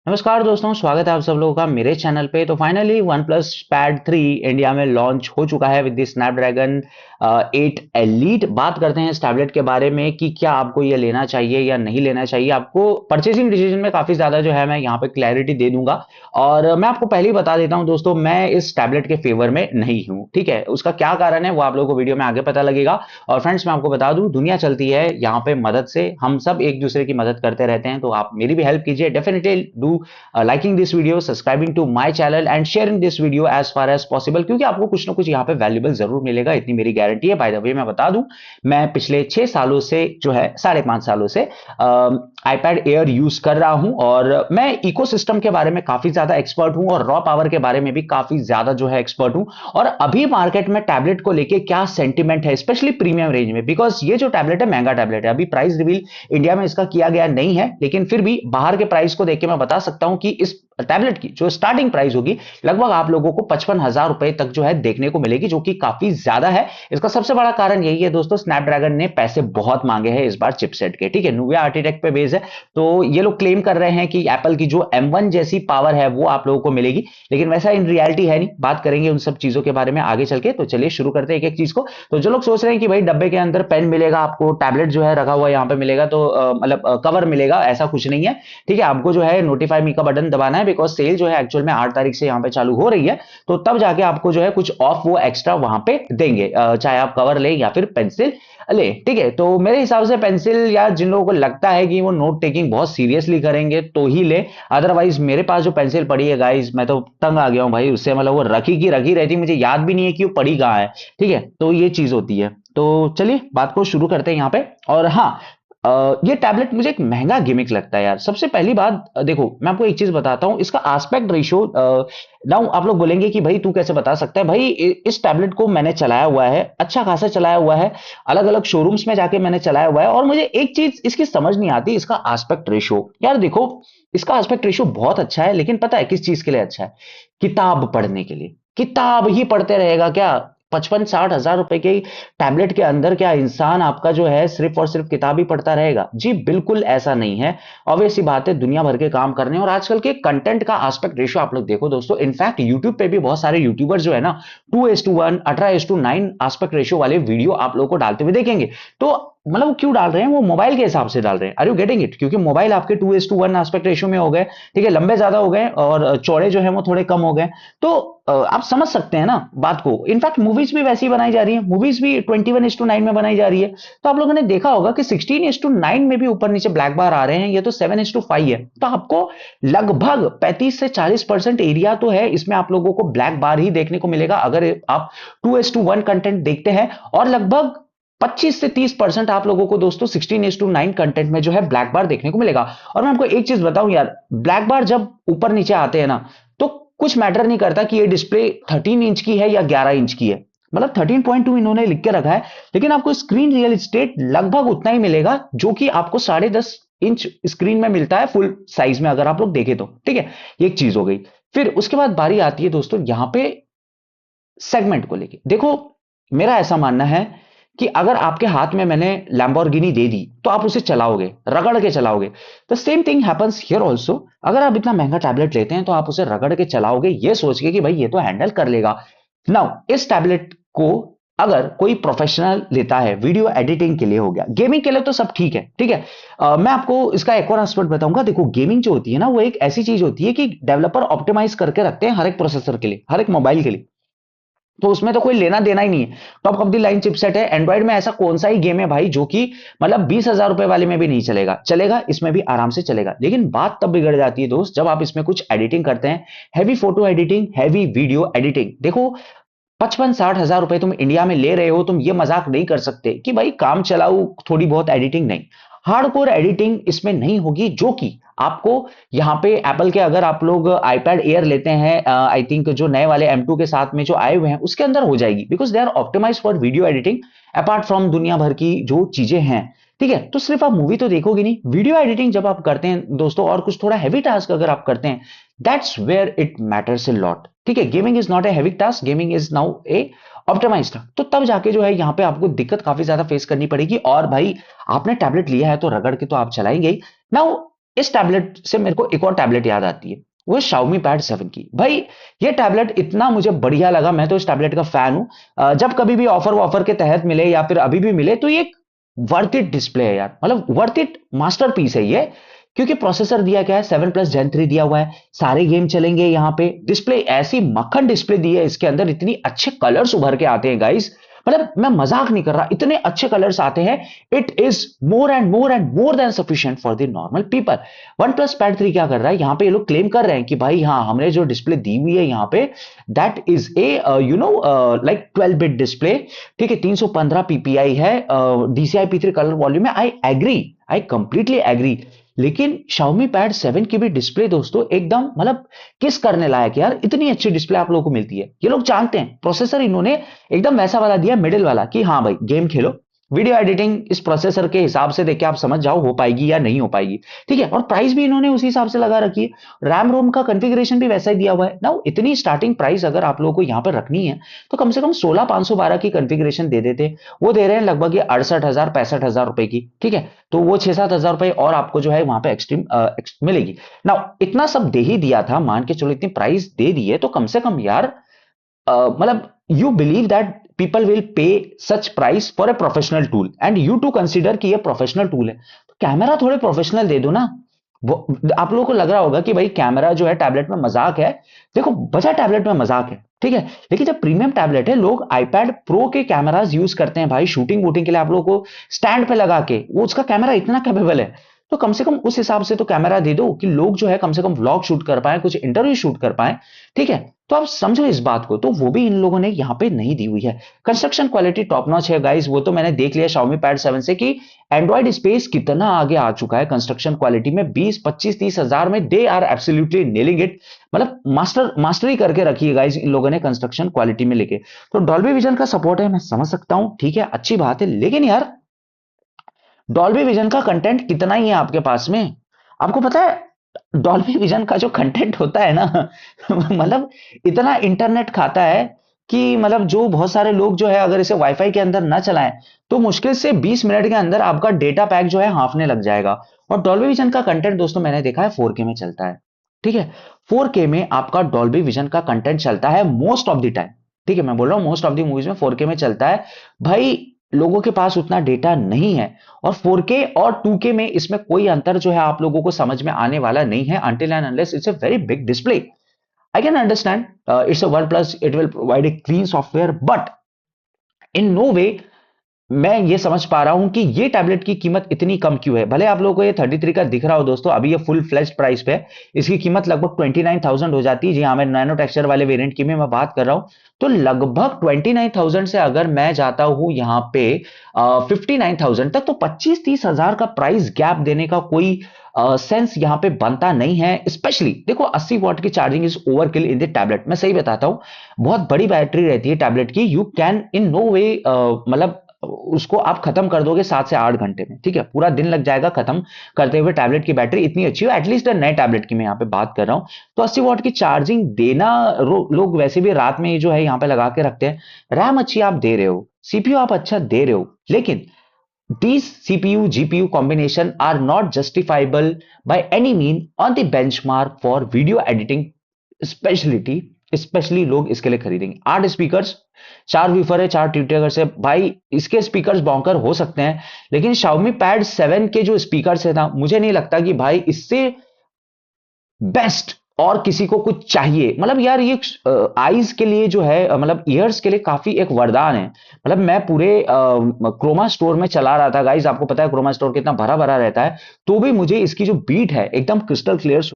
नमस्कार दोस्तों, स्वागत है आप सब लोगों का मेरे चैनल पे। तो finally one plus pad 3 India में लॉन्च हो चुका है विद द स्नैपड्रैगन 8 एलीट। बात करते हैं इस टैबलेट के बारे में कि क्या आपको ये लेना चाहिए या नहीं लेना चाहिए। आपको परचेसिंग डिसीजन में काफी ज्यादा जो है मैं यहाँ पे क्लैरिटी दे दूंगा। और मैं आपको पहले ही बता देता हूं दोस्तों, मैं इस टैबलेट के फेवर में नहीं हूं। ठीक है, उसका क्या कारण है वो आप लोगों को वीडियो में आगे पता लगेगा। और फ्रेंड्स, मैं आपको बता दूं, दुनिया चलती है यहाँ पे मदद से। हम सब एक दूसरे की मदद करते रहते हैं, तो आप मेरी भी हेल्प कीजिए। Definitely do liking this video, subscribing to my channel and sharing this video as far as possible, क्योंकि आपको कुछ ना कुछ यहाँ पे वैल्यूएबल जरूर मिलेगा, इतनी मेरी गारंटी है। बाय द वे मैं बता दूं, मैं पिछले 6 सालों से जो है 5.5 सालों से iPad Air यूज कर रहा हूं और मैं इकोसिस्टम के बारे में काफी ज्यादा एक्सपर्ट हूं और रॉ पावर के बारे में भी काफी ज्यादा जो है एक्सपर्ट हूं। और अभी मार्केट में टैबलेट को लेके क्या सेंटिमेंट है, स्पेशली प्रीमियम रेंज में, बिकॉज ये जो टैबलेट है महंगा टैबलेट है। अभी प्राइस रिवील इंडिया में इसका किया गया नहीं है, लेकिन फिर भी बाहर के प्राइस को देख के मैं बता सकता हूं कि इस टैबलेट की जो स्टार्टिंग प्राइस होगी लगभग आप लोगों को 55,000 रुपए तक जो है देखने को मिलेगी, जो कि काफी ज्यादा है। इसका सबसे बड़ा कारण यही है दोस्तों, स्नैपड्रैगन ने पैसे बहुत मांगे हैं इस बार चिपसेट के। ठीक है, नुविया आर्किटेक्ट पे बेस है, तो ये लोग क्लेम कर रहे हैं कि एप्पल की जो M1 जैसी पावर है वो आप लोगों को मिलेगी, लेकिन वैसा इन रियलिटी है नहीं। बात करेंगे उन सब चीजों के बारे में आगे चल के। तो चलिए शुरू करते हैं एक एक चीज को। तो जो लोग सोच रहे हैं कि भाई डब्बे के अंदर पेन मिलेगा आपको, टैबलेट जो है रखा हुआ यहाँ पे मिलेगा, तो मतलब कवर मिलेगा, ऐसा कुछ नहीं है। ठीक है, आपको जो है नोटिफाई मी का बटन दबाना है, बिकॉज सेल जो है एक्चुअल में 8 तारीख से यहाँ पे चालू हो रही है। तो तब जाके आपको जो है कुछ ऑफ वो एक्स्ट्रा वहां पे देंगे, चाहे आप कवर ले या फिर पेंसिल ले। ठीक है, तो मेरे हिसाब से पेंसिल, या जिन लोगों को लगता है कि वो नोट टेकिंग बहुत सीरियसली करेंगे तो ही ले। अदरवाइज मेरे पास जो पेंसिल पड़ी है गाइस, मैं तो तंग आ गया हूं भाई उससे। मतलब वो रखी की रखी रहती, मुझे याद भी नहीं है कि वो पड़ी कहाँ है। ठीक है, तो ये चीज होती है। तो चलिए बात को शुरू करते हैं यहाँ पे। और हाँ, ये टैबलेट मुझे एक महंगा गिमिक लगता है यार। सबसे पहली बात, देखो मैं आपको एक चीज बताता हूं, इसका एस्पेक्ट रेशियो। नाउ आप लोग बोलेंगे कि भाई तू कैसे बता सकता है। भाई इस टैबलेट को मैंने चलाया हुआ है, अच्छा खासा चलाया हुआ है, अलग अलग शोरूम्स में जाके मैंने चलाया हुआ है, और मुझे एक चीज इसकी समझ नहीं आती, इसका एस्पेक्ट रेशियो। यार देखो, इसका एस्पेक्ट रेशियो बहुत अच्छा है, लेकिन पता है किस चीज के लिए अच्छा है? किताब पढ़ने के लिए। किताब ही पढ़ते रहेगा क्या? 55-60 हजार रुपए के टैबलेट के अंदर क्या इंसान आपका जो है सिर्फ और सिर्फ किताब ही पढ़ता रहेगा? जी बिल्कुल ऐसा नहीं है। ऑब्वियस सी बात है, दुनिया भर के काम करने और आजकल के कंटेंट का एस्पेक्ट रेशियो आप लोग देखो दोस्तों। इनफैक्ट यूट्यूब पे भी बहुत सारे यूट्यूबर्स जो है ना 2:1, 18:9 एस्पेक्ट रेशियो वाले वीडियो आप लोग को डालते हुए देखेंगे। तो मतलब वो क्यों डाल रहे हैं? वो मोबाइल के हिसाब से डाल रहे हैं। Are you getting it? क्योंकि मोबाइल आपके 2:1 एस्पेक्ट रेशियो में हो गए। ठीक है, लंबे ज्यादा हो गए और चौड़े जो है वो थोड़े कम हो गए। तो आप समझ सकते हैं ना बात को। इनफैक्ट मूवीज भी वैसी बनाई जा रही है, मूवीज भी 21:9 में बनाई जा रही है। तो आप लोगों ने देखा होगा कि 16:9 में भी ऊपर नीचे ब्लैक बार आ रहे हैं, ये तो 7:5 है। तो आपको लगभग 35 से 40% एरिया तो है इसमें आप लोगों को ब्लैक बार ही देखने को मिलेगा अगर आप 2:1 कंटेंट देखते हैं। और लगभग 25 से 30% आप लोगों को दोस्तों 16:9 कंटेंट में जो है ब्लैक बार देखने को मिलेगा। और मैं आपको एक चीज बताऊं यार, ब्लैक बार जब ऊपर नीचे आते हैं ना, तो कुछ मैटर नहीं करता कि ये डिस्प्ले 13 इंच की है या 11 इंच की है। मतलब 13.2 इन्होंने लिख के रखा है, लेकिन आपको स्क्रीन रियल एस्टेट लगभग उतना ही मिलेगा जो कि आपको 10.5 इंच स्क्रीन में मिलता है फुल साइज में, अगर आप लोग देखें तो। ठीक है, ये एक चीज हो गई। फिर उसके बाद बारी आती है दोस्तों यहाँ पे सेगमेंट को लेके। देखो, मेरा ऐसा मानना है कि अगर आपके हाथ में मैंने लैम्बोर्गिनी दे दी तो आप उसे चलाओगे, रगड़ के चलाओगे। The same thing happens here also. अगर आप इतना महंगा टैबलेट लेते हैं तो आप उसे रगड़ के चलाओगे, ये सोच के कि भाई ये तो हैंडल कर लेगा। नाउ इस टैबलेट को अगर कोई प्रोफेशनल लेता है, वीडियो एडिटिंग के लिए हो गया, गेमिंग के लिए तो सब ठीक है। ठीक है, मैं आपको इसका एक और एस्पेक्ट बताऊंगा। देखो, गेमिंग जो होती है ना, वो एक ऐसी चीज होती है कि डेवलपर ऑप्टिमाइज करके रखते हैं हर एक प्रोसेसर के लिए, हर एक मोबाइल के लिए। तो उसमें तो कोई लेना देना ही नहीं है। Top of the line chipset है। एंड्रॉइड में ऐसा कौन सा ही गेम है भाई जो कि मतलब 20,000 रुपए वाले में भी नहीं चलेगा? चलेगा, इसमें भी आराम से चलेगा। लेकिन बात तब बिगड़ जाती है दोस्त, जब आप इसमें कुछ एडिटिंग करते हैं, heavy photo editing, heavy video editing. देखो, 55-60 हजार रुपए तुम इंडिया में ले रहे हो, तुम ये मजाक नहीं कर सकते कि भाई काम चलाऊ थोड़ी बहुत एडिटिंग। नहीं, हार्डकोर एडिटिंग इसमें नहीं होगी, जो कि आपको यहाँ पे एप्पल के, अगर आप लोग आईपैड एयर लेते हैं, आई थिंक जो नए वाले M2 के साथ में जो आए हुए हैं उसके अंदर हो जाएगी, because they are optimize for video editing apart from दुनिया भर की जो चीजें हैं। ठीक है, तो सिर्फ आप मूवी तो देखोगे नहीं, वीडियो एडिटिंग जब आप करते हैं दोस्तों, और कुछ थोड़ा हैवी टास्क अगर आप करते हैं, that's where it matters a lot. ठीक है, gaming is not a heavy task, gaming is now a optimized. तो तब जाके जो है यहाँ पे आपको दिक्कत काफी ज्यादा फेस करनी पड़ेगी। और भाई आपने टैबलेट लिया है तो रगड़ के तो आप चलाएंगे ही। नाउ इस टैबलेट से मेरे को एक और टैबलेट याद आती है, वो Xiaomi Pad 7 की। भाई ये टैबलेट इतना मुझे बढ़िया लगा, मैं तो इस टैबलेट का फैन हूं। जब कभी भी ऑफर वॉफर के तहत मिले या फिर अभी भी मिले तो ये एक वर्थ इट डिस्प्ले है यार, मतलब वर्थ इट मास्टरपीस है ये। क्योंकि प्रोसेसर दिया गया है 7 प्लस Gen 3 दिया हुआ है, सारे गेम चलेंगे यहाँ पे। डिस्प्ले ऐसी मक्खन डिस्प्ले दी है इसके अंदर, इतनी अच्छे कलर्स उभर के आते हैं गाइस, मतलब मैं मजाक नहीं कर रहा, इतने अच्छे कलर्स आते हैं। It is more than sufficient for the normal people. One plus pad 3 क्या कर रहा है यहाँ पे, ये लोग क्लेम कर रहे हैं कि भाई हाँ, हमने जो डिस्प्ले दी हुई है यहाँ पे, that is a like 12 bit display. ठीक है, 315 पीपीआई है, DCI P3 कलर वॉल्यूम है। I agree, I completely agree. लेकिन Xiaomi Pad 7 की भी डिस्प्ले दोस्तों एकदम मतलब किस करने लायक यार, इतनी अच्छी डिस्प्ले आप लोगों को मिलती है। ये लोग जानते हैं प्रोसेसर इन्होंने एकदम वैसा वाला दिया, मिडिल वाला, कि हाँ भाई गेम खेलो, वीडियो एडिटिंग इस प्रोसेसर के हिसाब से देख के आप समझ जाओ हो पाएगी या नहीं हो पाएगी। ठीक है, और प्राइस भी इन्होंने उसी हिसाब से लगा रखी है। रैम रोम का कॉन्फ़िगरेशन भी वैसा ही दिया हुआ है ना। इतनी स्टार्टिंग प्राइस अगर आप लोगों को यहाँ पर रखनी है तो कम से कम 16,512 की कॉन्फ़िगरेशन दे देते। वो दे रहे हैं लगभग ये 68,000 65,000 रुपए की। ठीक है, तो वो 6-7 हजार रुपए और आपको जो है वहां पे एक्सट्रीम मिलेगी ना। इतना सब दे ही दिया था, मान के चलो इतनी प्राइस दे दी है, तो कम से कम यार मतलब you believe that people will pay such price for a professional tool and you to consider कि ये प्रोफेशनल टूल है, तो कैमरा थोड़े प्रोफेशनल दे दो ना। वो आप लोगों को लग रहा होगा कि भाई कैमरा जो है टैबलेट में मजाक है। देखो बचा टैबलेट में मजाक है, ठीक है, लेकिन जब प्रीमियम टैबलेट है, लोग आईपैड प्रो के कैमरास यूज करते हैं भाई, शूटिंग वूटिंग के लिए। आप लोगों को स्टैंड पे लगा के वो उसका कैमरा इतना कैपेबल है, तो कम से कम उस हिसाब से तो कैमरा दे दो कि लोग जो है कम से कम व्लॉग शूट कर पाए, कुछ इंटरव्यू शूट कर पाए। ठीक है, तो आप समझो इस बात को, तो वो भी इन लोगों ने यहाँ पे नहीं दी हुई है। कंस्ट्रक्शन क्वालिटी टॉप नॉच है गाइस, वो तो मैंने देख लिया Xiaomi Pad 7 से कि एंड्रॉइड स्पेस कितना आगे आ चुका है कंस्ट्रक्शन क्वालिटी में। 20 25 30 हजार में they are absolutely nailing it, मतलब मास्टरी करके रखी है गाइस इन लोगों ने कंस्ट्रक्शन क्वालिटी में लेके। तो डॉल्बी विजन का सपोर्ट है, मैं समझ सकता हूं, ठीक है, अच्छी बात है, लेकिन यार डॉल्बी विजन का कंटेंट कितना ही है आपके पास में? आपको पता है डॉल्बी विजन का जो कंटेंट होता है ना मतलब इतना इंटरनेट खाता है कि मतलब जो बहुत सारे लोग जो है अगर इसे वाईफाई के अंदर ना चलाएं तो मुश्किल से 20 मिनट के अंदर आपका डेटा पैक जो है हाफने लग जाएगा। और डॉल्बी विजन का कंटेंट दोस्तों मैंने देखा है 4K में चलता है। ठीक है, 4K में आपका डॉल्बी विजन का कंटेंट चलता है मोस्ट ऑफ द टाइम। ठीक है, मैं बोल रहा हूं मोस्ट ऑफ द मूवीज में 4K में चलता है। भाई लोगों के पास उतना डेटा नहीं है, और 4K और 2K में इसमें कोई अंतर जो है आप लोगों को समझ में आने वाला नहीं है until and unless it's a very big display. I can understand it's a OnePlus, it will provide a clean software, but in no way मैं ये समझ पा रहा हूं कि ये टैबलेट की कीमत इतनी कम क्यों है। भले आप लोगों को ये 33 का दिख रहा हो दोस्तों, अभी ये फुल फ्लेज्ड प्राइस पे है, इसकी कीमत लगभग 29,000 हो जाती है। जी हाँ, मैं नैनो टेक्सचर वाले वेरिएंट की मैं बात कर रहा हूं, तो लगभग 29,000 से अगर मैं जाता हूं यहाँ पे 59,000 तक, तो 25-30 हजार का प्राइस गैप देने का कोई सेंस यहाँ पे बनता नहीं है। स्पेशली देखो 80 वॉट की charging is overkill in the tablet, मैं सही बताता हूँ, बहुत बड़ी बैटरी रहती है टैबलेट की। यू कैन इन नो वे मतलब उसको आप खत्म कर दोगे 7 से 8 घंटे में। ठीक है, पूरा दिन लग जाएगा खत्म करते हुए। टैबलेट की बैटरी इतनी अच्छी हो, एटलीस्ट नए टैबलेट की मैं यहाँ पे बात कर रहा हूँ। तो 80 वॉट की चार्जिंग देना लोग वैसे भी रात में जो है यहाँ पे लगा के रखते हैं। रैम अच्छी आप दे रहे हो, सीपीयू आप अच्छा दे रहे हो, लेकिन these CPU GPU combination are not justifiable by any mean on the benchmark for video editing specialty, specially लोग इसके लिए खरीदेंगे। 8 स्पीकर्स, 4 वूफर है, 4 ट्यूटर्स है, भाई इसके स्पीकर्स बॉन्कर हो सकते हैं, लेकिन Xiaomi Pad 7 के जो स्पीकर्स है ना, मुझे नहीं लगता कि भाई इससे बेस्ट और किसी को कुछ चाहिए। मतलब यार ये आईज के लिए जो है मतलब ईयर्स के लिए काफी एक वरदान है। मतलब मैं पूरे क्रोमा स्टोर में चला रहा था गाइज, आपको पता है क्रोमा स्टोर कितना भरा भरा रहता है, तो भी मुझे इसकी जो बीट है एकदम क्रिस्टल क्लियर